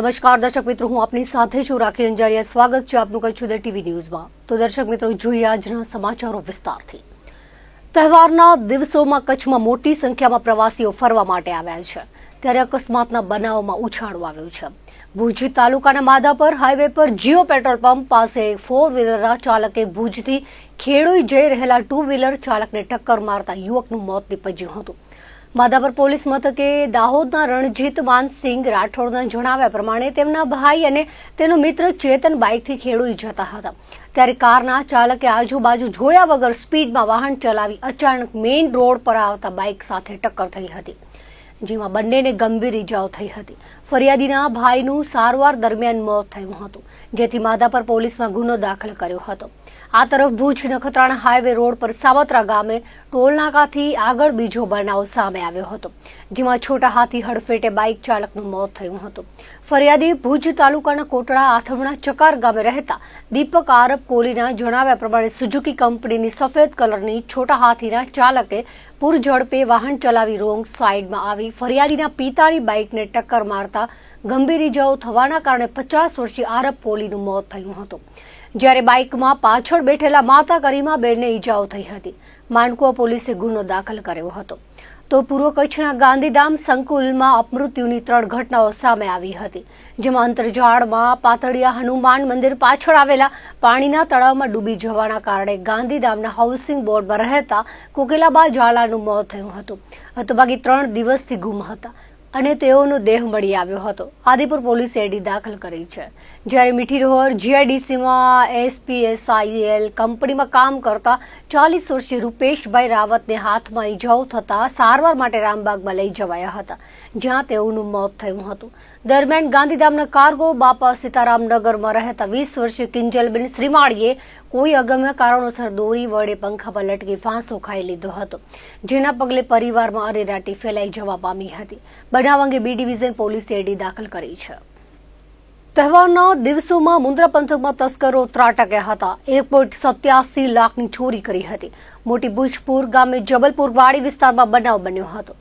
નમસ્કાર દર્શક મિત્રો, હું આપની સાથે છું રાખી અંજારિયા. સ્વાગત છે આપનું કચ્છ ઉદય ટીવી ન્યૂઝમાં. તો દર્શક મિત્રો, જોઈએ આજના સમાચારો વિસ્તારથી. તહેવારના દિવસોમાં કચ્છમાં મોટી સંખ્યામાં પ્રવાસીઓ ફરવા માટે આવ્યા છે, ત્યારે અકસ્માતના બનાવોમાં ઉછાળો આવ્યો છે. ભુજ તાલુકાના માધાપર હાઈવે પર જીઓ પેટ્રોલ પંપ પાસે 4 વ્હીલરના ચાલકે ભુજથી ખેડોઈ જઈ રહેલા 2 વ્હીલર ચાલકને ટક્કર મારતા યુવકનું મોત નીપજ્યું હતું. માધાપર પોલીસ મથકે દાહોદના રણજીત માનસિંહ રાઠોડના જણાવ્યા પ્રમાણે તેમના ભાઈ અને તેનો મિત્ર ચેતન બાઇકથી ખેડોઈ જતા હતા, ત્યારે કારના ચાલકે આજુબાજુ જોયા વગર સ્પીડમાં વાહન ચલાવી અચાનક મેઇન રોડ પર આવતા બાઇક સાથે ટક્કર થઈ હતી, જેમાં બંનેને ગંભીર ઇજાઓ થઈ હતી. ફરિયાદીના ભાઈનું સારવાર દરમિયાન મોત થયું હતું, જેથી માધાપર પોલીસમાં ગુનો દાખલ કર્યો હતો. આ તરફ ભુજ નખત્રાણા હાઈવે રોડ પર સાવત્રા ગામે ટોલનાકાથી આગળ બીજો બનાવ સામે આવ્યો હતો, જેમાં છોટા હાથી હડફેટે બાઇક ચાલકનું મોત થયું હતું. ફરિયાદી ભુજ તાલુકાના કોટડા આથમણા ચકાર ગામે રહેતા દીપક આરબ કોલીના જણાવ્યા પ્રમાણે સુઝુકી કંપનીની સફેદ કલરની છોટા હાથીના ચાલકે પૂર ઝડપે વાહન ચલાવી રોંગ સાઈડમાં આવી ફરિયાદીના પિતાની બાઇકને ટક્કર મારતા ગંભીર ઇજાઓ થવાના કારણે 50 વર્ષીય આરબ કોલીનું મોત થયું હતું, જ્યારે બાઇકમાં પાછળ બેઠેલા માતા કરીમાબેનને ઇજાઓ થઈ હતી. માનકુવા પોલીસે ગુનો દાખલ કર્યો હતો. તો પૂર્વ કચ્છના ગાંધીધામ સંકુલમાં અપમૃત્યુની 3 ઘટનાઓ સામે આવી હતી, જેમાં અંતરજાળમાં પાતળિયા હનુમાન મંદિર પાછળ આવેલા પાણીના તળાવમાં ડૂબી જવાના કારણે ગાંધીધામના હાઉસિંગ બોર્ડમાં રહેતા કોકિલાબા ઝાલાનું મોત થયું હતું. હતભાગી 3 દિવસથી ગુમ હતા અને તેઓનો દેહ મળી આવ્યો હતો. આદિપુર પોલીસે એડી દાખલ કરી છે, જ્યારે મીઠીરોહર જીઆઈડીસીમાં એસપીએસઆઈએલ કંપનીમાં કામ કરતા 40 વર્ષીય રૂપેશભાઈ રાવતને હાથમાં ઇજાઓ થતા સારવાર માટે રામબાગમાં લઈ જવાયા હતા, જ્યાં તેઓનું મોત થયું હતું. દરમિયાન ગાંધીધામના કાર્ગો બાપા સીતારામનગરમાં રહેતા 20 વર્ષીય કિંજલબેન શ્રીમાળીએ કોઈ અગમ્ય કારણોસર દોરી વડે પંખા પર લટકી ફાંસો ખાઈ લીધો હતો, જેના પગલે પરિવારમાં અરેરાટી ફેલાઈ જવા પામી હતી. બનાવ અંગે બી ડિવિઝન પોલીસે એડી દાખલ કરી છે. તહેવારના દિવસોમાં મુન્દ્રા પંથકમાં તસ્કરો ત્રાટક્યા હતા. 1.87 લાખની ચોરી કરી હતી. મોટી ભુજપુર ગામે જબલપુર વાડી વિસ્તારમાં બનાવ બન્યો હતો.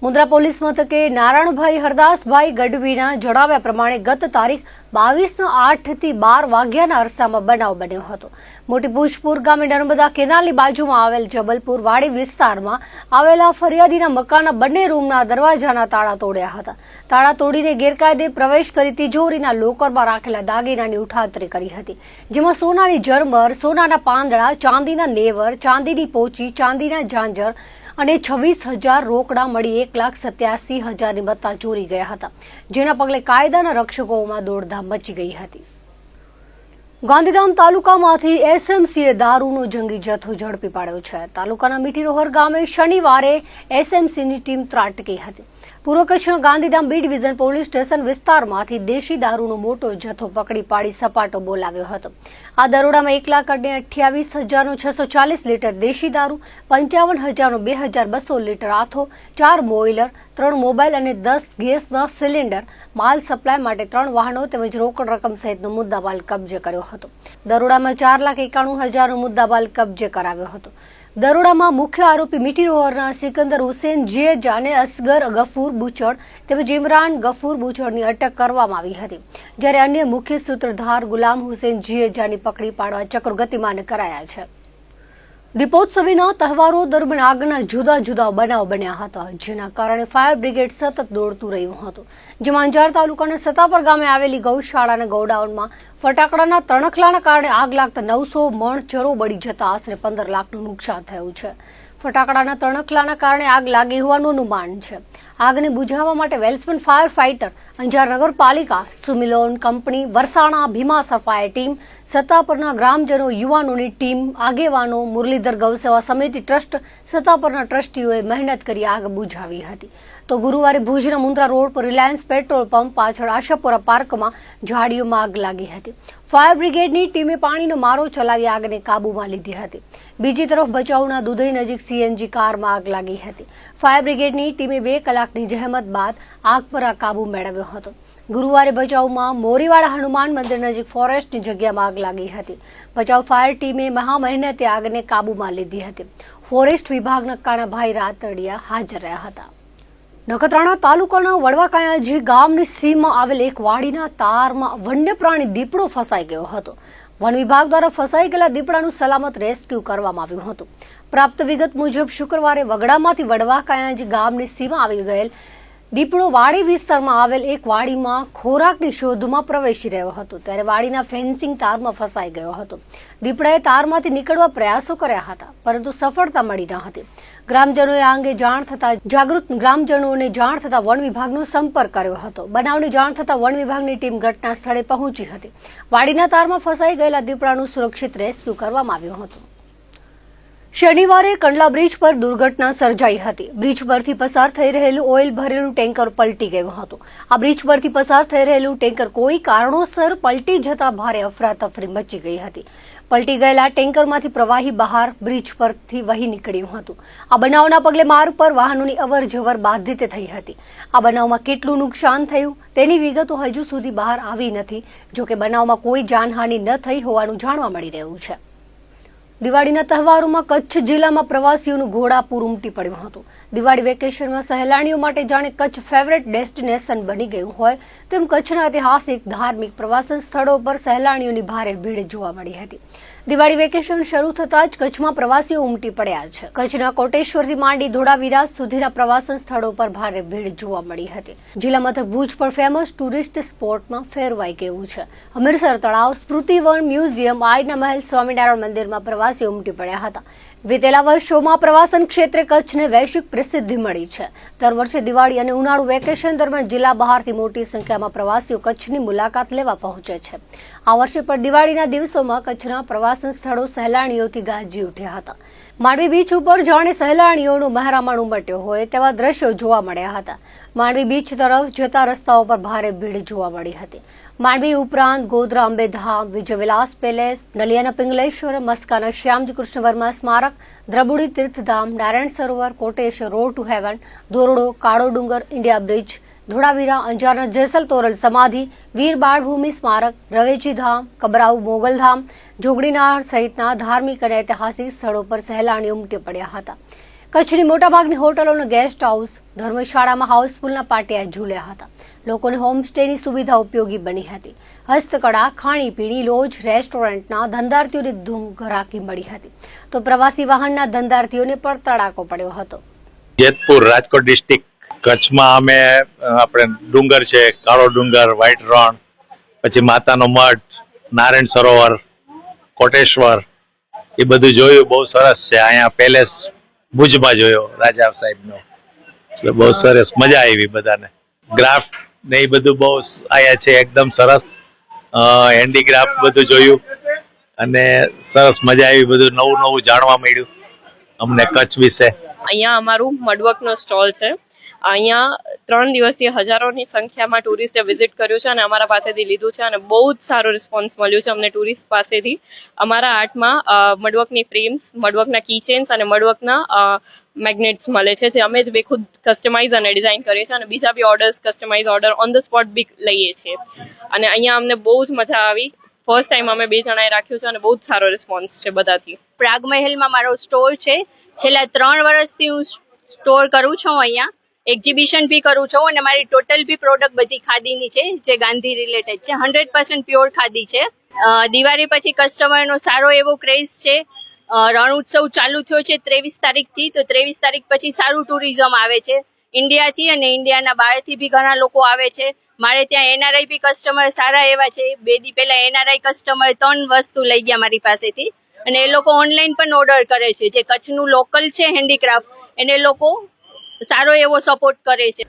મુન્દ્રા પોલીસ મથકે નારાયણભાઈ હરદાસભાઈ ગઢવીના જણાવ્યા પ્રમાણે ગત તારીખ 22/8 થી 12 વાગ્યાના અરસામાં બનાવ બન્યો હતો. મોટી ભુજપુર ગામે નર્મદા કેનાલની બાજુમાં આવેલ જબલપુર વાડી વિસ્તારમાં આવેલા ફરિયાદીના મકાનના બંને રૂમના દરવાજાના તાળા તોડ્યા હતા. તાળા તોડીને ગેરકાયદે પ્રવેશ કરી તિજોરીના લોકરમાં રાખેલા દાગીનાની ઉઠાંતરી કરી હતી, જેમાં સોનાની ઝરમર, સોનાના પાંદડા, ચાંદીના નેવર, ચાંદીની પોચી, ચાંદીના ઝાંઝર અને 26,000 રોકડા મળી 1,87,000ની મત્તા ચોરી ગયા હતા, જેના પગલે કાયદાના રક્ષકોમાં દોડધામ મચી ગઈ હતી. ગાંધીધામ તાલુકામાંથી એસએમસીએ દારૂનો જંગી જથ્થો ઝડપી પાડ્યો છે. તાલુકાના મીઠીરોહર ગામે શનિવારે એસએમસીની ટીમ ત્રાટકી હતી. પૂર્વ કચ્છના Gandhidham B division police station વિસ્તારમાંથી દેશી દારૂનો મોટો જથ્થો પકડી પાડી સપાટો બોલાવ્યો હતો. આ દરોડામાં 1,28,640 લીટર દેશી દારૂ, 55,000 લીટર આથો, 4 બોઇલર, 3 મોબાઈલ અને 10 ગેસના સિલિન્ડર, માલ સપ્લાય માટે 3 વાહનો તેમજ રોકડ રકમ સહિતનો મુદ્દામાલ કબજે કર્યો હતો. દરોડામાં 4,91,000નો મુદ્દામાલ કબજે કરાવ્યો હતો. દરોડામાં મુખ્ય આરોપી મીઠીરોહરના સિકંદર હુસેન જીએજા અને અસગર ગફૂર બુચડ તેમજ ઇમરાન ગફૂર બુચડની અટક કરવામાં આવી હતી, જ્યારે અન્ય મુખ્ય સૂત્રધાર ગુલામ હુસેન જીએજાની પકડી પાડવા ચક્રો ગતિમાન કરાયા છે. દીપોત્સવીના તહેવારો દરમિયાન આગના જુદા જુદા બનાવ બન્યા હતા, જેના કારણે ફાયર બ્રિગેડ સતત દોડતું રહ્યું હતું. જેમાં અંજાર તાલુકાના સતાપર ગામે આવેલી ગૌશાળાના ગોડાઉનમાં ફટાકડાના તણખલાના કારણે આગ લાગતા 900 મણ ચરો બળી જતા આશરે 15 લાખનું નુકસાન થયું છે. ફટાકડાના તણખલાના કારણે આગ લાગી હોવાનું અનુમાન છે. આગને બુઝાવવા માટે વેલ્સમેન ફાયર ફાઇટર, અંજાર નગરપાલિકા, સુમિલોન company, Varsana Bhimasar fire team, સત્તાપરના ગ્રામજનો, યુવાનોની ટીમ, આગેવાનો, મુરલીધર ગૌસેવા સમિતિ ટ્રસ્ટ, સત્તાપરના ટ્રસ્ટીઓએ મહેનત કરી આગ બુઝાવી હતી. તો ગુરુવારે ભુજના મુન્દ્રા રોડ પર રિલાયન્સ પેટ્રોલ પંપ પાછળ આશાપુરા પાર્કમાં ઝાડીઓમાં આગ લાગી હતી. ફાયર બ્રિગેડની ટીમે પાણીનો મારો ચલાવી આગને કાબૂમાં લીધી હતી. બીજી તરફ ભચાઉના દુધઈ નજીક સીએનજી કારમાં આગ લાગી હતી. ફાયર બ્રિગેડની ટીમે 2 કલાકની જહેમત બાદ આગ પર કાબૂ મેળવ્યો હતો. ગુરુવારે ભચાઉમાં મોરીવાડા હનુમાન મંદિર નજીક ફોરેસ્ટની જગ્યામાં આગ લાગી હતી. ભચાઉ ફાયર ટીમે મહામહેનતે આગને કાબૂમાં લીધી હતી. ફોરેસ્ટ વિભાગના કાનાભાઈ રાતડિયા હાજર રહ્યા હતા. નખત્રાણા તાલુકાના વડવાકાયાજી ગામની સીમમાં આવેલ એક વાડીના તારમાં વન્ય પ્રાણી દીપડો ફસાઈ ગયો હતો. વન વિભાગ દ્વારા ફસાઈ ગયેલા દીપડાનું સલામત રેસ્ક્યુ કરવામાં આવ્યું હતું. પ્રાપ્ત વિગત મુજબ શુક્રવારે વગડામાંથી વડવાકાયાજી ગામની સીમા આવી ગયેલ દીપડો વાડી વિસ્તારમાં આવેલ એક વાડીમાં ખોરાકની શોધમાં પ્રવેશી રહ્યો હતો ત્યારે વાડીના ફેન્સિંગ તારમાં ફસાઈ ગયો હતો. દીપડાએ તારમાંથી નીકળવા પ્રયાસો કર્યા હતા પરંતુ સફળતા મળી ન હતી. ગ્રામજનોએ આ અંગે જાણ થતા જાગૃત ગ્રામજનોને જાણ થતા વન વિભાગનો સંપર્ક કર્યો હતો. બનાવની જાણ થતા વન વિભાગની ટીમ ઘટના સ્થળે પહોંચી હતી. વાડીના તારમાં ફસાઈ ગયેલા દીપડાનું સુરક્ષિત રેસ્ક્યુ કરવામાં આવ્યું હતું. શનિવારે કંડલા બ્રિજ પર દુર્ઘટના સર્જાઈ હતી. બ્રિજ પરથી પસાર થઈ રહેલું ઓઇલ ભરેલું ટેન્કર પલટી ગયું હતું. આ બ્રિજ પરથી પસાર થઈ રહેલું ટેન્કર કોઈ કારણોસર પલટી જતા ભારે અફરાતફરી મચી ગઈ હતી. પલટી ગયેલા ટેન્કરમાંથી પ્રવાહી બહાર બ્રિજ પરથી વહી નીકળ્યું હતું. આ બનાવના પગલે માર્ગ પર વાહનોની અવરજવર બાધિત થઈ હતી. આ બનાવમાં કેટલું નુકસાન થયું તેની વિગતો હજુ સુધી બહાર આવી નથી. જોકે બનાવમાં કોઈ જાનહાનિ ન થઈ હોવાનું જાણવા મળી રહ્યું છે. દિવાળીના તહેવારોમાં કચ્છ જિલ્લામાં પ્રવાસીઓનું ઘોડાપૂર ઉમટી પડ્યું હતું. દિવાળી વેકેશનમાં સહેલાણીઓ માટે જાણે કચ્છ ફેવરેટ ડેસ્ટિનેશન બની ગયું હોય તેમ કચ્છના ઐતિહાસિક ધાર્મિક પ્રવાસન સ્થળો પર સહેલાણીઓની ભારે ભીડ જોવા મળી હતી. દિવાળી વેકેશન શરૂ થતાં જ કચ્છમાં પ્રવાસીઓ ઉમટી પડ્યા છે. કચ્છના કોટેશ્વરથી માંડી ધોળાવીરા સુધીના પ્રવાસન સ્થળો પર ભારે ભીડ જોવા મળી હતી. જિલ્લા મથક ભુજ પર ફેમસ ટુરિસ્ટ સ્પોટમાં ફેરવાઈ ગયું છે. હમીરસર તળાવ, સ્મૃતિવન, મ્યુઝિયમ, આઈના મહેલ, સ્વામિનારાયણ મંદિરમાં પ્રવાસીઓ ઉમટી પડ્યા હતા. વિતેલા વર્ષોમાં પ્રવાસન ક્ષેત્રે કચ્છને વૈશ્વિક પ્રસિદ્ધિ મળી છે. દર વર્ષે દિવાળી અને ઉનાળુ વેકેશન દરમિયાન જિલ્લા બહારથી મોટી સંખ્યામાં પ્રવાસીઓ કચ્છની મુલાકાત લેવા પહોંચે છે. આ વર્ષે પણ દિવાળીના દિવસોમાં કચ્છના પ્રવાસન સ્થળો સહેલાણીઓથી ગાજી ઉઠ્યા હતા. માંડવી બીચ ઉપર જાણે સહેલાણીઓનો મહેરામણ ઉમટ્યો હોય તેવા દ્રશ્યો જોવા મળ્યા હતા. માંડવી બીચ તરફ જતા રસ્તાઓ પર ભારે ભીડ જોવા મળી હતી. માંડવી ઉપરાંત ગોધરા અંબેધામ, વિજયવિલાસ પેલેસ, નલિયાના પિંગલેશ્વર, મસ્કાના શ્યામજી કૃષ્ણ વર્મા સ્મારક, દ્રબુડી તીર્થધામ, Narayan Sarovar, Koteshwar, road to heaven, દોરડો, કાળો ડુંગર, ઇન્ડિયા બ્રિજ, ધોળાવીરા, અંજારના જેસલ તોરલ સમાધિ, વીર બાળભૂમિ સ્મારક, રવેજી ધામ, કબરાઉ મોગલધામ, જોગણીનાર સહિતના ધાર્મિક અને ઐતિહાસિક સ્થળો પર સહેલાણીઓ ઉમટી પડ્યા હતા. કચ્છની મોટાભાગની હોટલોના ગેસ્ટ હાઉસ, ધર્મશાળામાં હાઉસફુલના પાટિયા ઝૂલ્યા હતા. લોકોને હોમસ્ટેની સુવિધા ઉપયોગી બની હતી. હસ્તકળા, ખાણીપીણી, લોજ, રેસ્ટોરન્ટના ધંધાર્થીઓને ધૂમ ઘરાકી મળી હતી તો પ્રવાસી વાહનના ધંધાર્થીઓને પણ તડાકો પડ્યો હતો. જેતપુર, રાજકોટ ડિસ્ટ્રિક્ટ કચ્છમાં અમે આપણે ડુંગર છે, કાળો ડુંગર, વ્હાઈટ રણ, પછી માતાનો મઠ, નારાયણ સરોવર, કોટેશ્વર, એ બધું જોયું. બહુ સરસ છે. અહીંયા પેલેસ ભુજમાં જોયો રાજા સાહેબનો, એટલે બહુ સરસ મજા આવી બધાને. ગ્રાફ્ટ ને એ બધું બહુ આયા છે, એકદમ સરસ. હેન્ડીક્રાફ્ટ બધું જોયું અને સરસ મજા આવી. બધું નવું નવું જાણવા મળ્યું અમને કચ્છ વિશે. અહીંયા અમારું મડવકનો સ્ટોલ છે. અહીંયા 3 દિવસીય હજારોની સંખ્યામાં ટુરિસ્ટે વિઝિટ કર્યું છે અને અમારા પાસેથી લીધું છે અને બહુ જ સારો રિસ્પોન્સ મળ્યો છે અમને ટુરિસ્ટ પાસેથી. અમારા આર્ટમાં મડવકની ફ્રેમ્સ, મડવકના કીચેન્સ અને મડવકના મેગ્નેટ્સ મળે છે જે અમે જ બે ખુદ કસ્ટમાઇઝ અને ડિઝાઇન કરીએ છીએ અને બીજા બી orders, customize order on the spot બી લઈએ છીએ. અને અહીંયા અમને બહુ જ મજા આવી. ફર્સ્ટ ટાઈમ અમે 2 જણાએ રાખ્યું છે અને બહુ જ સારો રિસ્પોન્સ છે બધાથી. પ્રાગ મહેલમાં મારો સ્ટોર છે. છેલ્લા 3 વર્ષથી હું સ્ટોર કરું છું. અહીંયા એક્ઝિબિશન બી કરું છું અને મારી ટોટલ બી પ્રોડક્ટ બધી ખાદીની છે જે ગાંધી રિલેટેડ છે. 100% પ્યોર ખાદી છે. દિવાળી પછી કસ્ટમરનો સારો એવો ક્રેઝ છે. રણ ઉત્સવ ચાલુ થયો છે 23 તારીખથી, તો 23 તારીખ પછી સારું ટુરિઝમ આવે છે ઇન્ડિયાથી અને ઇન્ડિયાના બહારથી બી ઘણા લોકો આવે છે. મારે ત્યાં એનઆરઆઈ બી કસ્ટમર સારા એવા છે. 2 દી પહેલા એનઆરઆઈ કસ્ટમર 3 વસ્તુ લઈ ગયા મારી પાસેથી અને એ લોકો ઓનલાઈન પણ ઓર્ડર કરે છે. જે કચ્છનું લોકલ છે હેન્ડીક્રાફ્ટ એને લોકો સારો એવો સપોર્ટ કરે છે.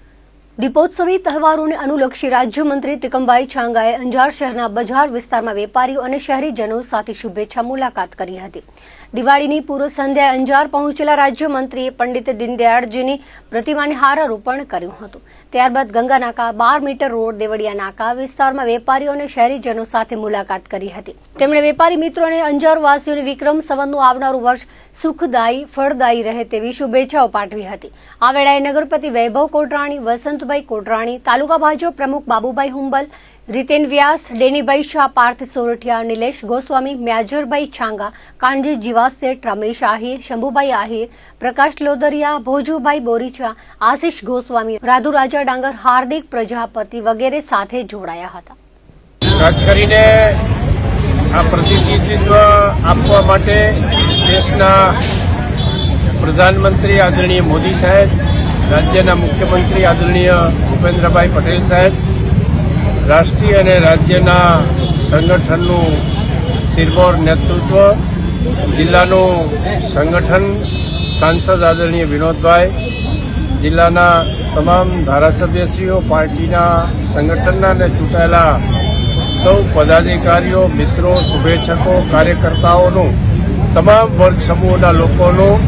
દીપોત્સવી તહેવારોને અનુલક્ષી રાજ્યમંત્રી તિકમભાઈ છાંગાએ અંજાર શહેરના બજાર વિસ્તારમાં વેપારીઓ અને શહેરીજનો સાથે શુભેચ્છા મુલાકાત કરી હતી. દિવાળીની પૂર્વ સંધ્યાએ અંજાર પહોંચેલા રાજ્યમંત્રીએ પંડિત દીનદયાળજીની પ્રતિમાને હારારોપણ કર્યું હતું. ત્યારબાદ ગંગાનાકા, 12 મીટર રોડ, દેવળિયા નાકા વિસ્તારમાં વેપારીઓ અને શહેરીજનો સાથે મુલાકાત કરી હતી. તેમણે વેપારી મિત્રો અને અંજારવાસીઓને વિક્રમ સંવતનું આવનારું વર્ષ સુખદાયી ફળદાયી રહે તેવી શુભેચ્છાઓ પાઠવી હતી. આ વેળાએ નગરપતિ વૈભવ કોટરાણી, વસંતભાઈ કોટરાણી, તાલુકા ભાજપ પ્રમુખ બાબુભાઈ હુંબલ, રીતેન વ્યાસ, ડેનીભાઈ શાહ, પાર્થ સોરઠિયા, નિલેશ ગોસ્વામી, મ્યાજરભાઈ છાંગા, કાનજી જીવાસેઠ, રમેશ આહિર, શંભુભાઈ આહિર, પ્રકાશ લોદરિયા, ભોજુભાઈ બોરીચા, આશિષ ગોસ્વામી, રાધુ રાજા ડાંગર, હાર્દિક પ્રજાપતિ વગેરે સાથે જોડાયા હતા. ખાસ કરીને આ પ્રતિનિધિત્વ આપવા માટે દેશના પ્રધાનમંત્રી આદરણીય મોદી સાહેબ, રાજ્યના મુખ્યમંત્રી આદરણીય ભૂપેન્દ્રભાઈ પટેલ સાહેબ, રાષ્ટ્રીય અને રાજ્યના સંગઠનનું શિરમોર નેતૃત્વ, જિલ્લાનું સંગઠન, સાંસદ આદરણીય વિનોદભાઈ, જિલ્લાના તમામ ધારાસભ્યશ્રીઓ, પાર્ટીના સંગઠનના અને ચૂંટાયેલા સૌ પદાધિકારીઓ, મિત્રો, શુભેચ્છકો, કાર્યકર્તાઓનું, તમામ વર્ગ સમૂહના લોકોનું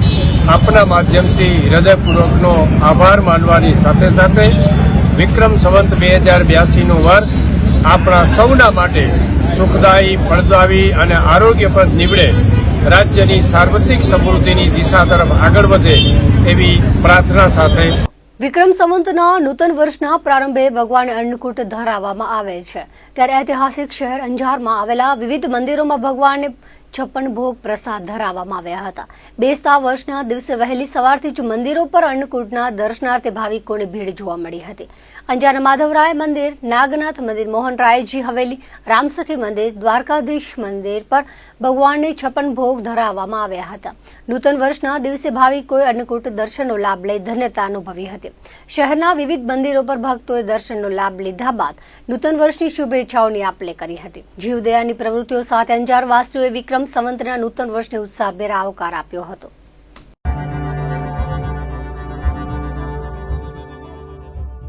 આપના માધ્યમથી હૃદયપૂર્વકનો આભાર માનવાની સાથે સાથે વિક્રમ સંવત 2082નું વર્ષ આપણા સૌના માટે સુખદાયી, ફળદાયી અને આરોગ્યપ્રદ નીવડે, રાજ્યની સાર્વત્રિક સમૃદ્ધિની દિશા તરફ આગળ વધે એવી પ્રાર્થના સાથે વિક્રમ સંવતના નૂતન વર્ષના પ્રારંભે ભગવાનને અન્નકૂટ ધરાવવામાં આવે છે. ત્યારે ઐતિહાસિક શહેર અંજારમાં આવેલા વિવિધ મંદિરોમાં ભગવાનને 56 ભોગ પ્રસાદ ધરાવવામાં આવ્યા હતા. બેસતા વર્ષના દિવસે વહેલી સવારથી જ મંદિરો પર અન્નકૂટના દર્શનાર્થે ભાવિકોની ભીડ જોવા મળી હતી. અંજારના માધવરાય મંદિર, નાગનાથ મંદિર, મોહનરાયજી હવેલી, રામસખી મંદિર, દ્વારકાધીશ મંદિર પર ભગવાનને 56 ભોગ ધરાવવામાં આવ્યા હતા. નૂતન વર્ષના દિવસે ભાવિકોએ અન્નકૂટ દર્શનનો લાભ લઈ ધન્યતા અનુભવી હતી. શહેરના વિવિધ મંદિરો પર ભક્તોએ દર્શનનો લાભ લીધા બાદ નૂતન વર્ષની શુભેચ્છાઓની આપ-લે કરી હતી. જીવદયાની પ્રવૃત્તિઓ સાથે અંજારવાસીઓએ વિક્રમ સંવતના નૂતન વર્ષને ઉત્સાહભેર આવકાર આપ્યો હતો.